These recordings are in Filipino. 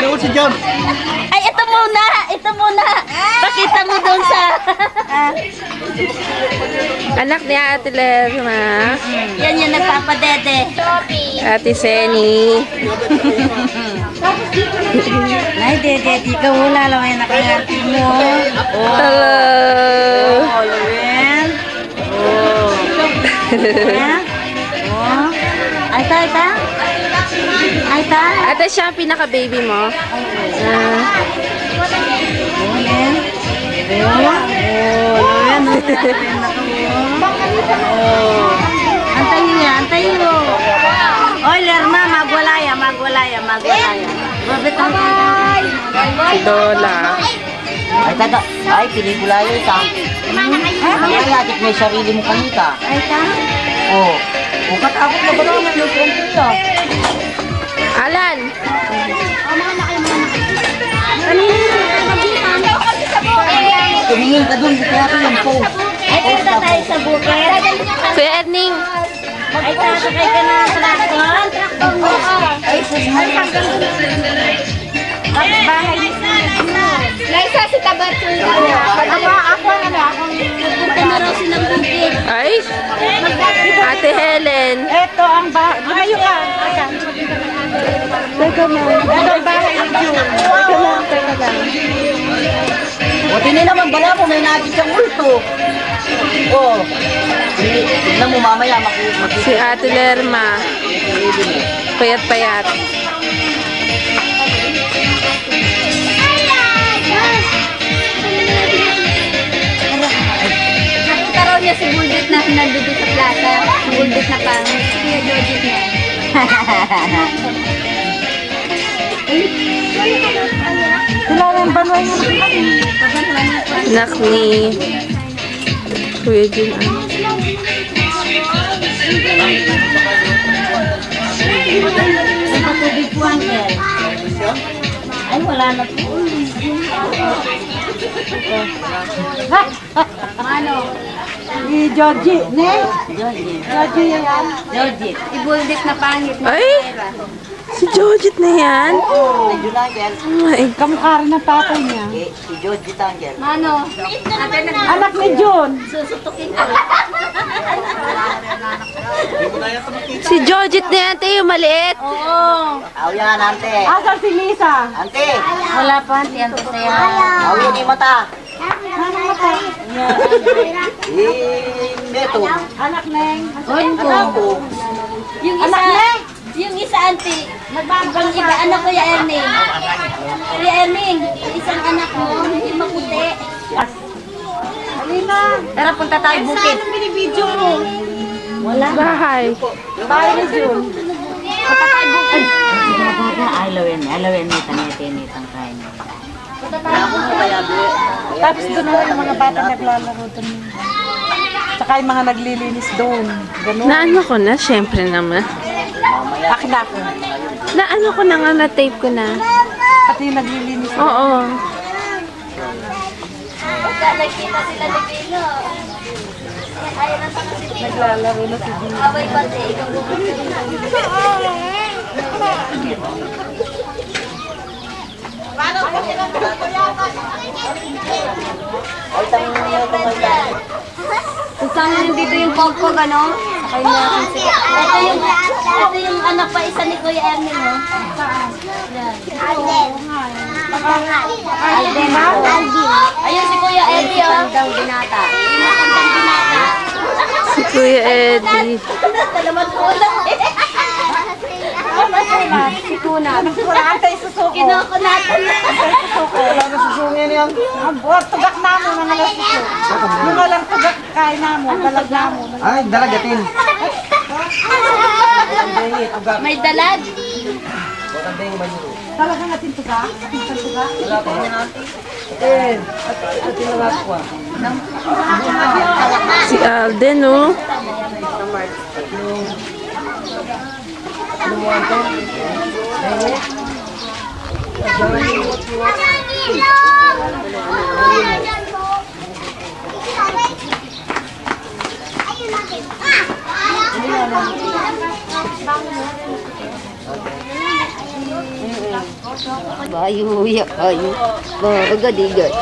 Ano si John? Ay, ito muna! Ito muna! Pakita mo doon sa... Anak ni Ate Lerma. Yan yung nagpapadede. Ate Seni. Ay, dede, di ka wala lang yung nakangati mo. Hello. Oh, Loren. Oh. Oh. Ay, ta, ay, ta. Ay, ta. Ate, siya ang pinaka-baby mo. Loren. Oh, Loren. Oh. Antayin niya, antayin mo. Oy, Lerma, magwalaya, magwalaya, magwalaya. Bye-bye. Si Dola. Ay, taga. Ay, pelikula yun, ta. Ay, atik may sarili mo kanita. Ay, ta. Oo. O, katakot na ba naman yung kumpila? Alan. Tumingin ka dun, di kaya yung po. Ay, punta tayo sa bukid. Kuya Erning. Ay, sasakay ka na sa traktor. Traktor mo. Ay, susmay. Bahay ni Laisa si Tabatsu. Ako na. Punta na raw silang bukid. Ay. Ate Helen. Ito ang bahay. Lumayo ka. Teka na. Ito ang bahay ni June. Teka lang. Buti na naman, bala mo, may nakit siyang multo. Oo. Tignan mo mamaya, Si Ate Lerma. Payat-payat. Nakita raw niya si Bulbit na nandito sa plaza. Si Bulbit na pang Kuya Jojit niya. Sila rin banway mo. Anak ni Kuya Jun. Ay, patubig po, Uncle. Ay, wala na po. Mano? Si Georgie, ne? Georgie yan. Jojit. Si Bulbit na pangit. Ay! Si Jojit na yan? Si Junangel. Ay, Kamukha rin ng tatay niya. Si George Tangel. Mano? Anak ni June. Susutukin ko. si Jojit na yan, ate, yung maliit. Oo. Aw yan, ante. Asan si Lisa? Ante. Wala pa, si Ante Saya. Aw yan yung mata. Ano mata? Neto. Anak Neng. Anak ko. Yung Anak isa, Neng. yung isa auntie. Yung iba, anak ko yung Erning. Kuya Erning, isang anak mo, hindi maputi. Alina. Tara, punta tayo bukid. Anong binibidyo mo? Wala. Bahay. Bahay ni June. Punta tayo bukid. Alawin nitang kain. Tapos doon na yung mga bata naglalaro doon. Tsaka yung mga naglilinis doon. Ganun. Naano ko na, syempre naman. Akin na ako. Naano ko na nga, na-tape ko na. Pati yung naglilinis. Oo. Pagka nagkita sila ni Pino. Ayaw na sana si Pino. Naglalaro na si June. Away pati, ikaw bumalik. Kung saan nandito yung pogpog, ano? Sakay na natin sila. Ito yung anak pa isa ni Kuya Ernie, no? Yan. Alden. Ayun si Kuya Eddie, oh. Matandang binata. Yung matandang binata. Si Kuya Eddie. Salamat po lang. Si Kuna. Wala ata isusuko. Kinokonatan na. Wala na susungin yan. Ang tugak namo ng alas ito. Yung walang tugak kain namo, balag namo. Ay, dalagatin. May dalag. Talaga natin tugak? Ating tugak? Wala pa rin natin. At tinawag ko. Si Alden, oh. Bayo, ya kayo. Bagadigat.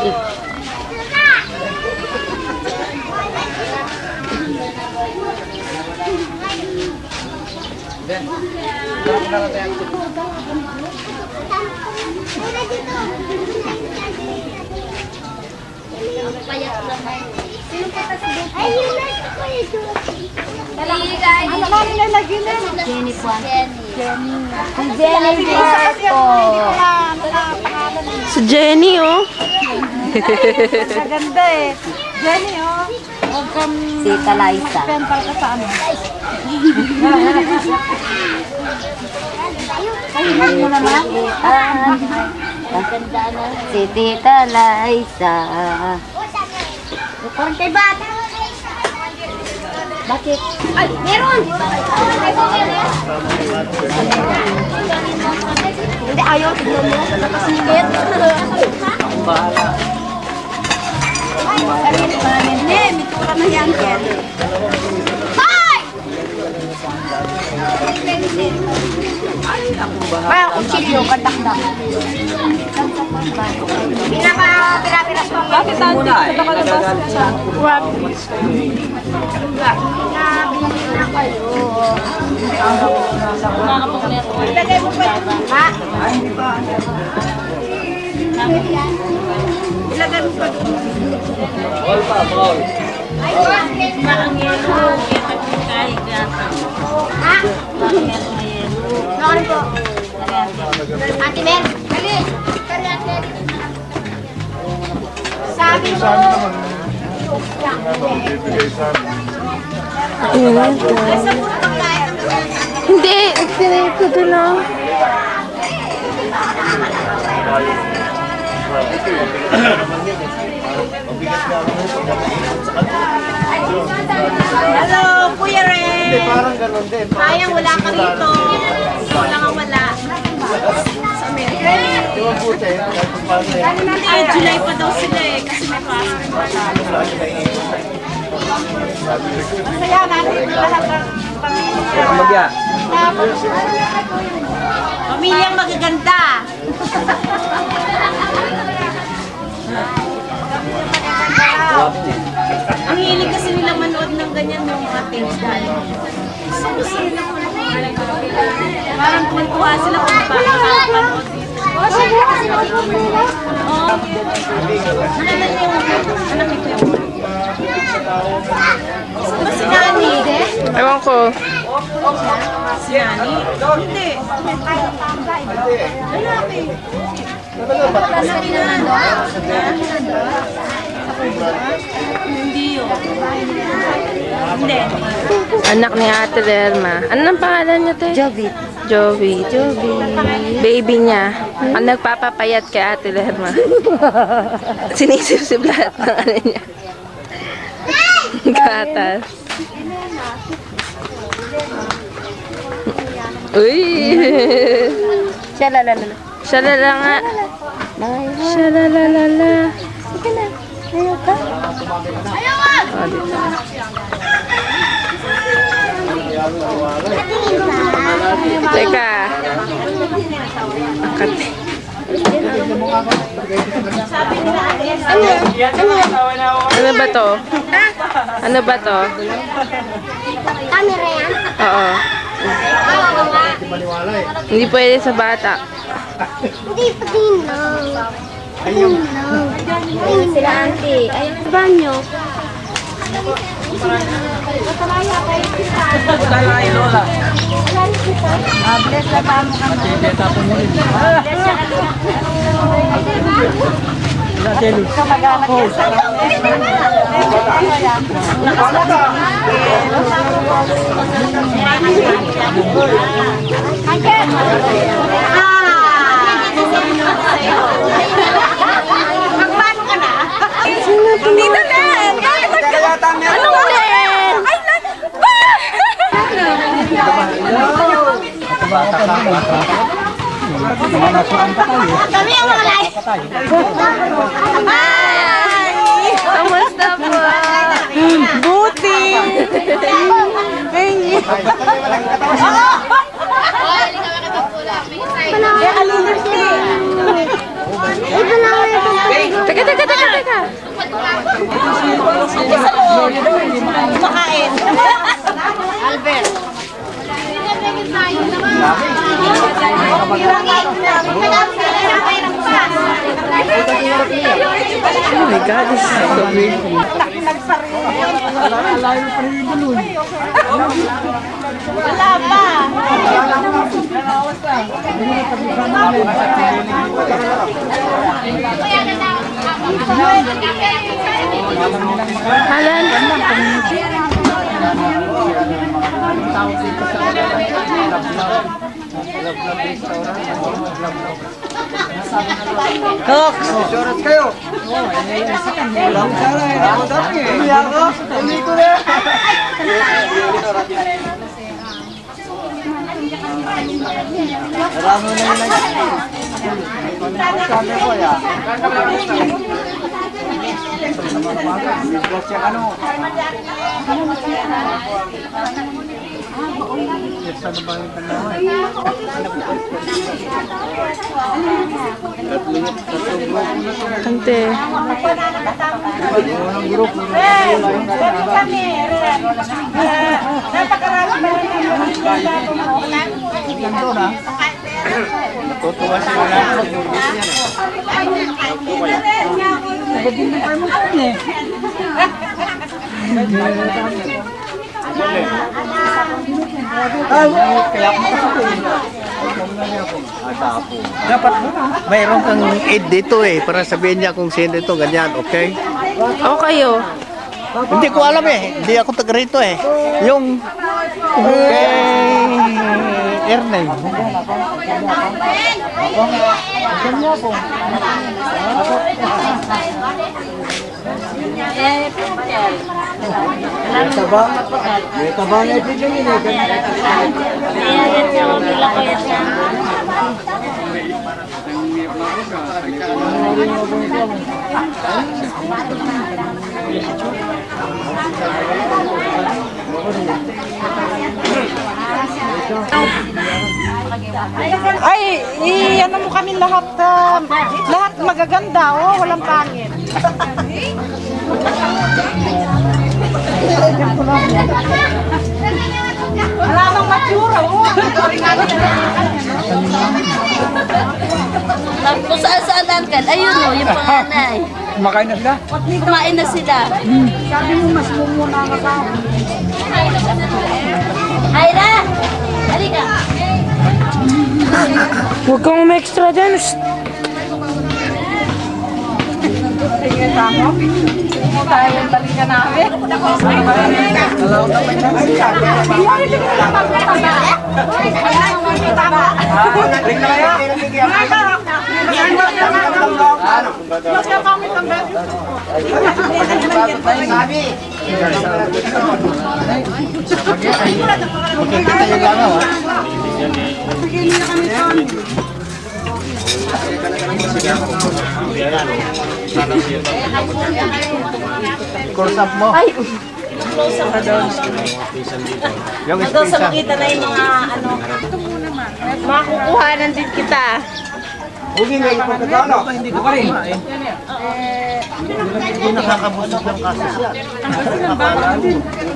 Jenny po. Jenny po. Si Jenny, oh. Maganda eh. Jenny, oh. Huwag kang Tita Liza. pental ka sa ano. Ay, mo naman. Maganda na. Si Tita Liza. Parang kay bata. Bakit? Ay, meron! Hindi, ayaw. Tignan mo. Sikit. Bahala. Hindi, mitura na yan. Hoy! Parang kutsilyo, katakdak. Pinapiras mo. Bakit ate? Punta ka na ba sa What? Ilagay mo pa yun. Ha? Ilagay mo pa yun. Ball pa, ball. Ay, ang yelo. Ha? Noon po. Ate Mel. Sabi mo. Hindi, tinay ko doon lang. Hello, Kuya Ren. Parang ganun din. Sayang, wala ka rito. Ikaw lang ang wala. Sa Amerika. Di ba puti? July pa daw sila eh, kasi may pasok. Masaya natin lahat ng Magya. pamilyang magaganda. Ang hilig kasi nila manood ng ganyan yung mga things dahil. Gusto nila parang tuwa sila kung makakapanood dito. Oo. Anak nito yun. Ba si Nani? Ewan ko. Si Nani? Hindi. Lalaki. Lalaki na nandun? Hindi yun. Hindi. Anak ni Ate Lerma. Ano ang pangalan niya, te? Jovi. Jovi. Baby niya. Ang nagpapapayat kay Ate Lerma. Sinisip lahat ng ano niya. Gatas. Uy! Shalalala. Shalala nga. Shalalalala. Sige na. Ayaw ka? Ayaw ka! Oh, dito. Teka. Akate. Ano ba to? Ano ba to? Camera yan? Oo. Oo nga. Hindi pwede sa bata. Hindi, patingin lang. Patingin lang. Patingin sila, auntie. Ayaw sa banyo. Ay, Lola. Bless na pa mo kami. Kamag-anak yan sa Magpaano ka na? Dito na! Anong ulit? Kami ang mga live. Hi! Kamusta po? Buti! Pengi! Kaya alinis Oh my God, this is so beautiful. Wala pa. Halan. Kok, surat kayo. Walang cara eh. Ako dati eh. Hindi ako. Hindi ko na. Alam mo na yun. Sabi ko ya. Tante. Dapat mayroon kang aid dito eh, para sabihin niya kung sino ito, ganyan, okay? O kayo. Hindi ko alam eh, hindi ako taga rito eh. Yung kay Ernay. May taba na ito dyan yun eh. Ay, ano mo kami lahat, lahat magaganda, oh, walang pangit. Wala nang matsura, oh. Kung saan-saan kan, ayun o, yung panganay. Kumakain na sila? Kumain na sila. Sabi mo, mas mumuna ka ka. Aira! Halika! Huwag kang umextra dyan. Tayo yung balikan namin. Course up mo. Ay, Yung Hanggang sa spisa. makita na yung mga ano. makukuhanan din kita. Huwag nga yung pagkakano. Hindi ko pa rin. Hindi nakakabusog ng kaso siya.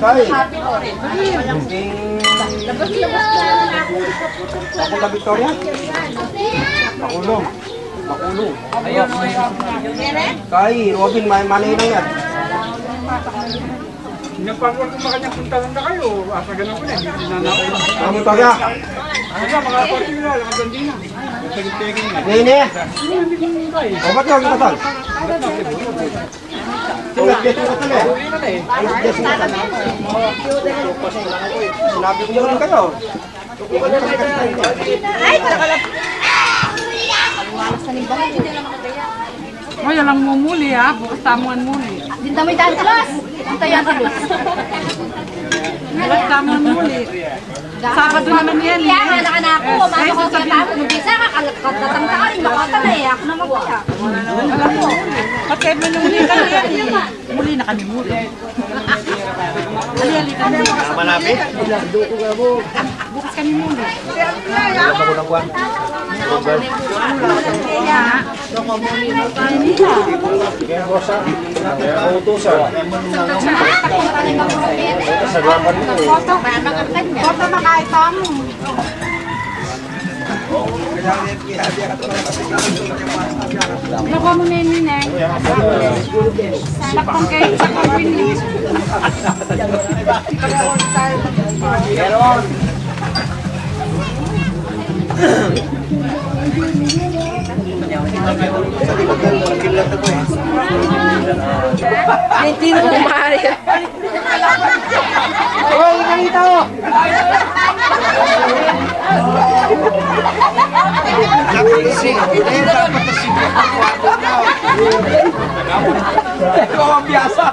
Tay. Ako na Victoria? Makulong. Makulong. Ayun. Kay Robin, manay na yan. Napagod kung makanyang puntahan na kayo. Asa ganun ko na, hindi nanakay na. Ang Victoria. Ano ba, mga partila, nakagandi na. Nagtagin-tagin na. Nene. O ba't yung kasal? Ulat dyan yung kasal eh. Ulat dyan yung kasal. Sinabi ko naman kayo. Hoy, alang mumuli ha, bukas tamuan muli. Dinta mo yung tulos! Dinta yung tulos. Bukas tamuan muli. Sabado naman yan eh. Kaya nga na ako, mama ko sa tamo. Bisa ka, katatang ka rin, makata na eh. Ako naman kaya. Alam mo, pag kayo manumuli kami yan eh. Muli na kami muli. Ali-ali kami. Tama nabi? Bukas kami muli. Wala pa ko ng buwan. Kaya Rosa, kaya kautusan. Sa gapan mo. Foto na kahit tamo. Nakuha mo na yun eh. Sakpang kayo, sakpang pinili. Mario. Hoy, ganito! Ito ang biyasa.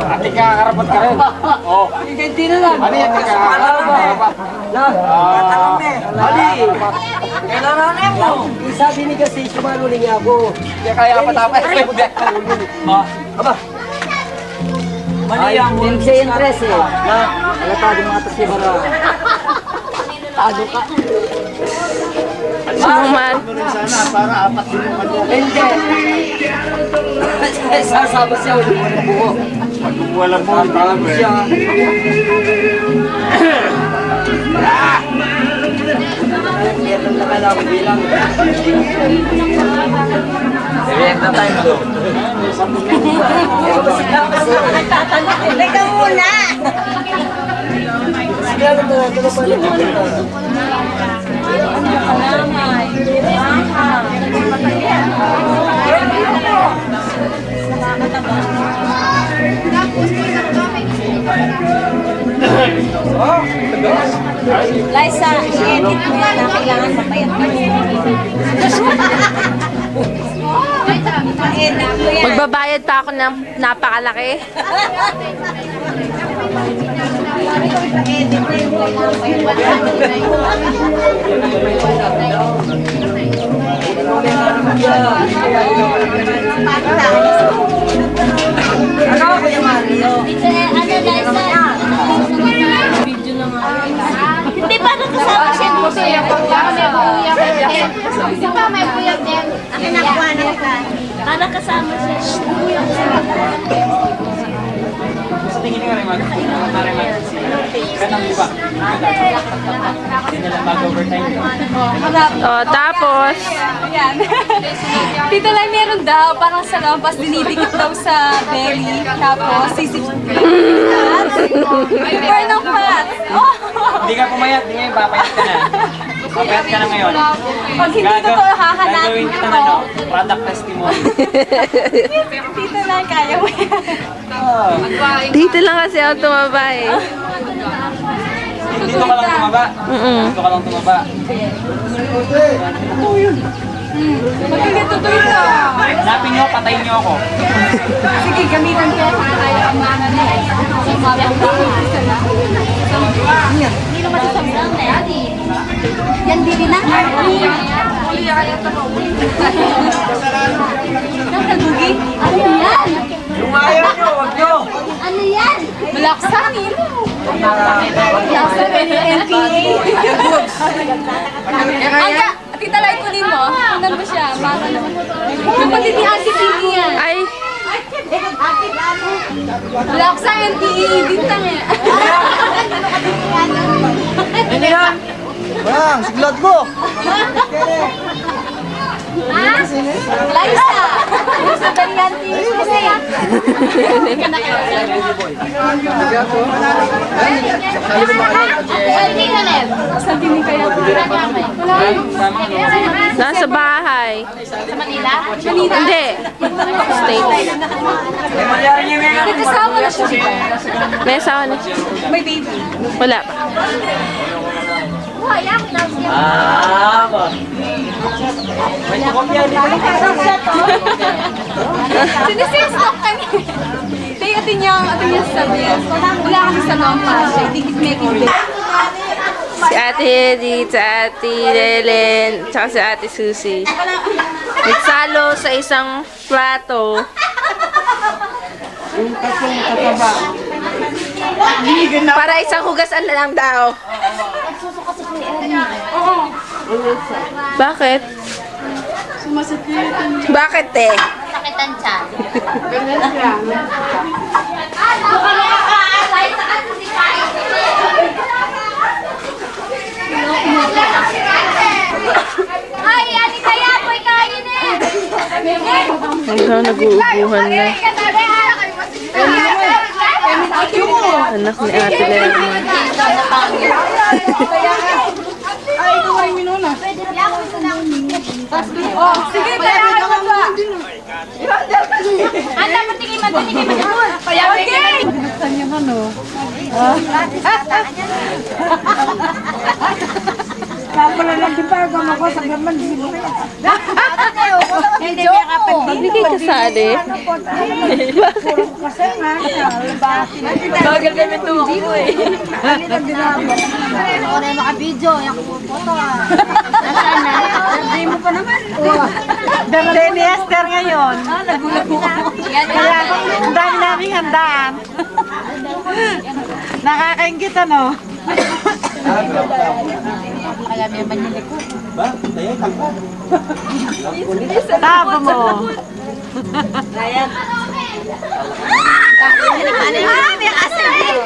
Ate ka, karapat ka rin. Oo. Hindi na lang. Ano yan, tika? Kailangan mo. Sabi ni kasi, sumaluling ako. Kaya kaya patapos. Aba. Mali ang hindi siya interest eh. Na, alatado mga tasibara. Tago ka. Suman. Sana, para apat din yung ano. Hindi. Sasama siya, walang buho. Walang mo, parang Siya. Meron na kailangan bilang. Direct na tayo mo. Teka muna! Liza, i-edit mo yan na kailangan mapayat mo. I-edit mo yan. Magbabayad pa ako ng napakalaki. I-edit mo yung kailangan Ano Kuya Mario? Hindi pa nakasama siya dito. Hindi pa may buyag din. Akin nakuha na ka. Para kasama siya. Sa tingin nga rin, ganang iba. Hindi nila mag-overtime. O, tapos, Dito lang meron daw, parang sa lampas dinidikit daw sa belly. Tapos, sisip. Prepare ng fat. Oh! Hindi ka pumayat, hindi ngayon papayat ka na. Papayat ka na ngayon. Pag hindi totoo, hahanapin Gagawin kita na, ako. product testimony. Dito lang, kaya mo yan. dito lang kasi ako tumaba eh. Dito ka lang tumaba. Dito ka lang tumaba. Magkagito to ito. Hanapin nyo, patayin nyo ako. Sige, gamitan ko para tayo ang mga na eh. Hindi naman sa sobrang na yan. Yan dili na. Nakagugi. Ano yan? Yung ayaw nyo, wag nyo. Ano yan? Malaksanin. Malaksanin yung NPA. Anga, tita Lai, kunin mo. Tingnan mo siya. Para naman. Kapatid ni Ate Tini yan. Ay, Malaksa NPA. Dito nga. Ano yan? Bang, siglad ko. Ha? Liza! Sa Dalian TV kasi. Sa Tini kaya. nasa bahay. Sa Manila? Manila? Hindi. States. May kasama na siya. May asawa na siya. May baby. Wala pa. May tukopya dito. Sinisistok kami. Tay, atin niya sabi. Wala kami sa lampas. Dikit making din. Si Ate Edith, si Ate Lelen, tsaka si Ate Susie. Nagsalo sa isang plato. Para isang hugasan na lang daw. Bakit? Bakit eh? Sakitan siya. Ay, ani kaya po kain eh. Hanggang nag-uubuhan na. Anak ni Ate Lerma. Ay, ito ay minuna. Oh, sige, kaya ka ba? Anda, matigim. Binuksan yung ano. Kapala lang di pa ako sa gaman. Hindi mo kapag Magbigay ka sa ade. Kasi nga, Bagal kami tubo eh. ako na maka-video. Yung photo nasaan na? Hindi mo pa naman. birthday ni Esther ngayon. Nagulat mo ako. Kaya, ang dami naming handaan. Nakakaingit ano? Kaya may manili ko. Tabo mo. May asin.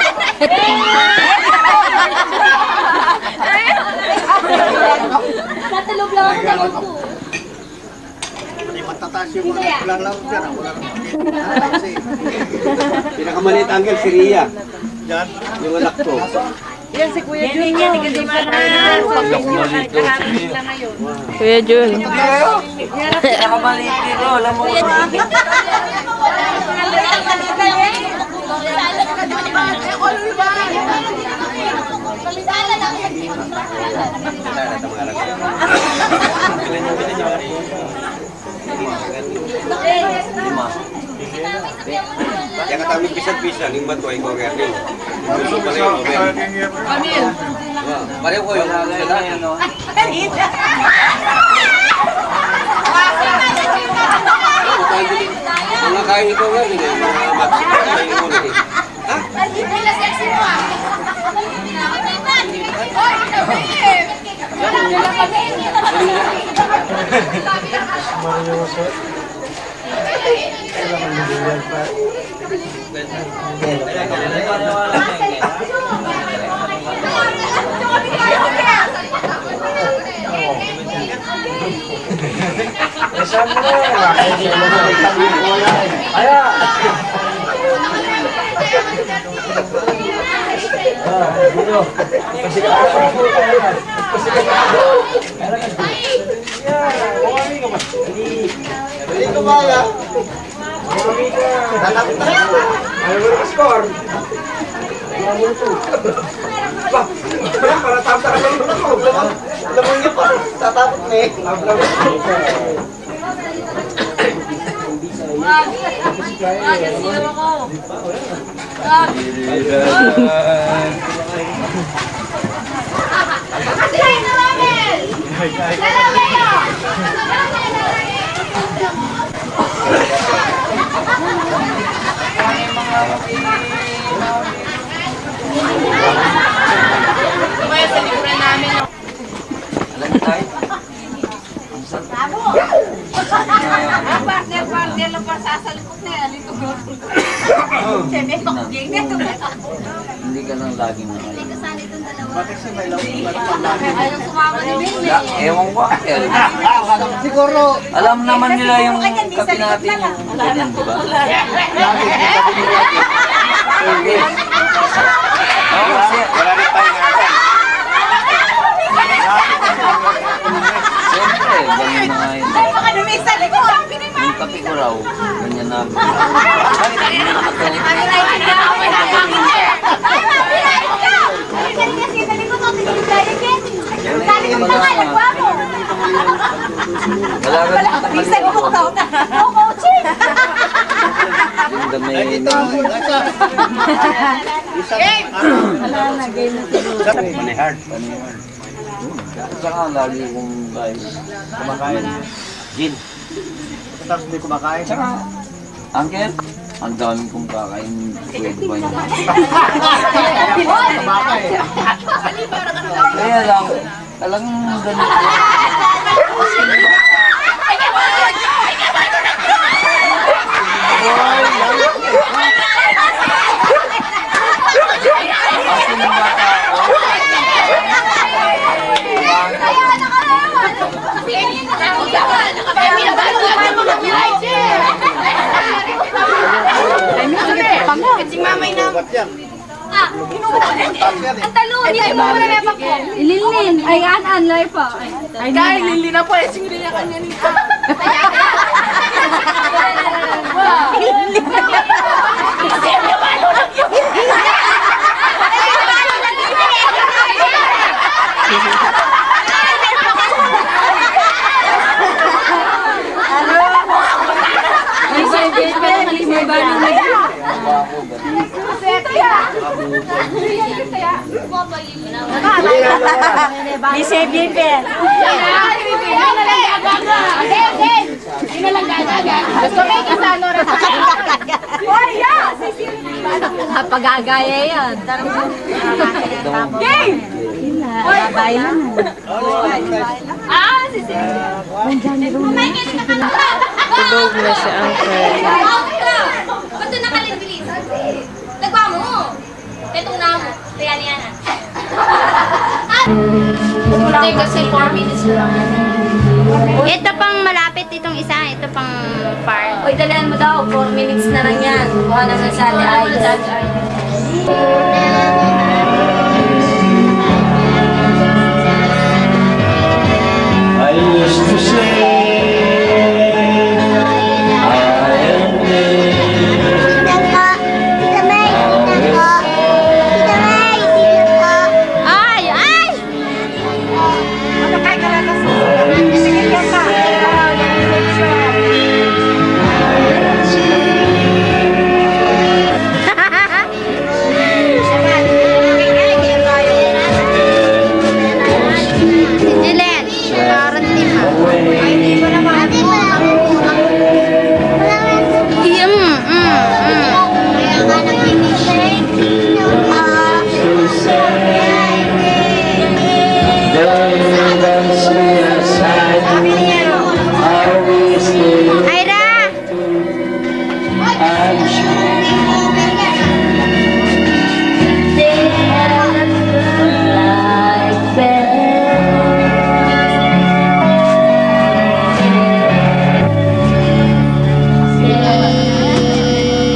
Natulog lang ako sa luto. Matataas yung mga lalaro dyan. Kasi pinakamaliit angel si Ria. Diyan, yung anak ko. Yan si Kuya Jun. Kuya Jun. Pinakamaliit dito, alam mo. Kaya kami pisan-pisan, yung matuay ko kaya rin. Gusto pala yung over. Pareho ko yung sila. Mga kain ito nga, mga Mexican, kain mo na eh. Ha? Hindi ko maya. Tatapos na yan. Ayaw mo na score. Para tapos na lang ito. Alam mo niya pa. Tatapos na eh. Partner lang pa sasalikot na yan. Ito go. Siyempre, pakuging na ito. Hindi ka lang laging na ngayon. Ayaw sumama ni Bill eh. Ewan ko, Angel. Siguro. Alam naman nila yung kape natin yung ganyan, di ba? Hindi. Oo, kasi Wala rin tayo nga. siyempre, ganyan na nga yun. Baka lumisan ko. Yung kape ko raw, ganyan na. Bakit hindi na nakatulog? Wala ka rin nakalimutan. Yung dami Manihard. Saka lagi kong Kumakain. gin. Tapos hindi kumakain. Saka, Uncle, ang dami kong kakain. Pwede ba yun? Kaya lang, talagang ganito. Kasi nung bata ako, Nilay mo muna mepa po. Ililin. Ay, anlay pa. Kaya lili na po, singli na kanya nito. Bisa bien, Ben. Pagagaya yan. Game! Babay lang. Tulog na si Uncle. Ba't ito nakalibilis? Nagwa mo. Itong na mo. Kaya niya na. Hindi kasi 4 minutes lang. Ito pang malapit itong isa. Ito pang far. Uy, dalihan mo daw. 4 minutes na lang yan. Kuha naman sa ate Aida. I used to say I am Ay! Ay! Magkakain ka lang kasi. Sige ka pa. Juliet, parang di mo. Aira!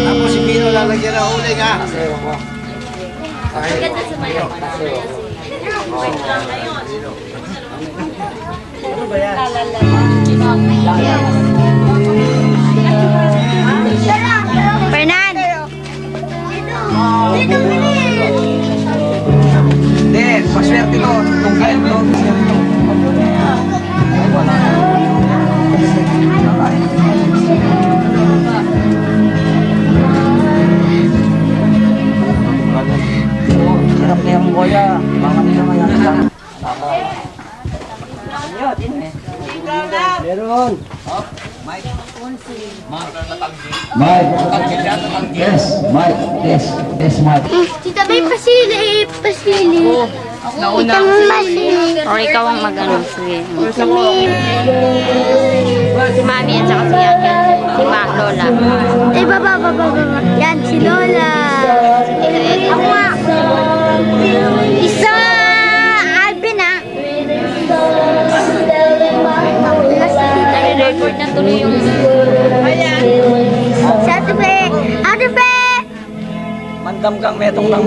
Tapos si Pino lalagyan ng uling ha. Fernan! Hindi, paswerte ko. Tungkain mo. Hirap na yung boya. Mga nila mayan lang. Meron. Mike. Yes, Mike. Yes, yes, Mike. Tita Bay, pasili. Nauna. Or ikaw ang mag-ano. Sige. Si Mami at saka si Uncle. Si Lola. Eh, baba. Yan, si Lola. Ako nga. Isa! Alvin, ah. Last na tita. I-record na tuloy yung... Si Ate Be! Ate Be! Mandam kang metong lang.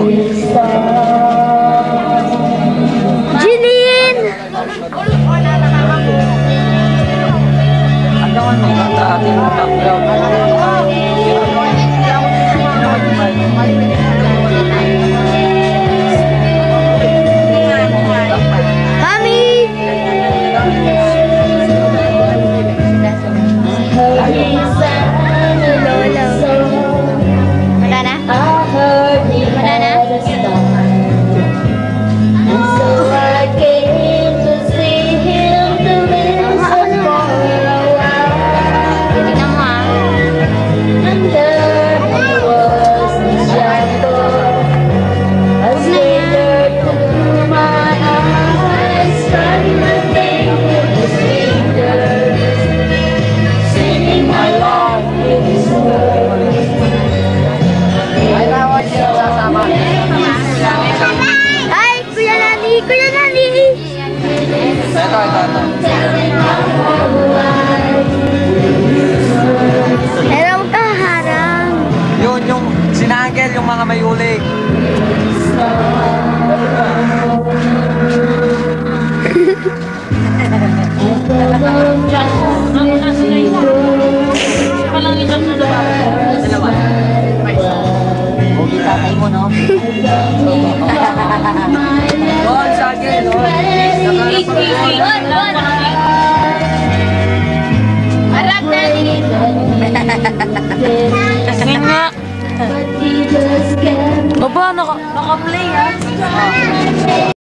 Jilin! Andaman mo kanta ating background. Mami! Lola. Wala na? Wala na? Tingnan mo ah. Huwag na yan. Ay, Kuya Nani! Kuya Nani! Ito. Pero huwag kang harang. Yun, yung sinangkel, yung mga may uling. Thank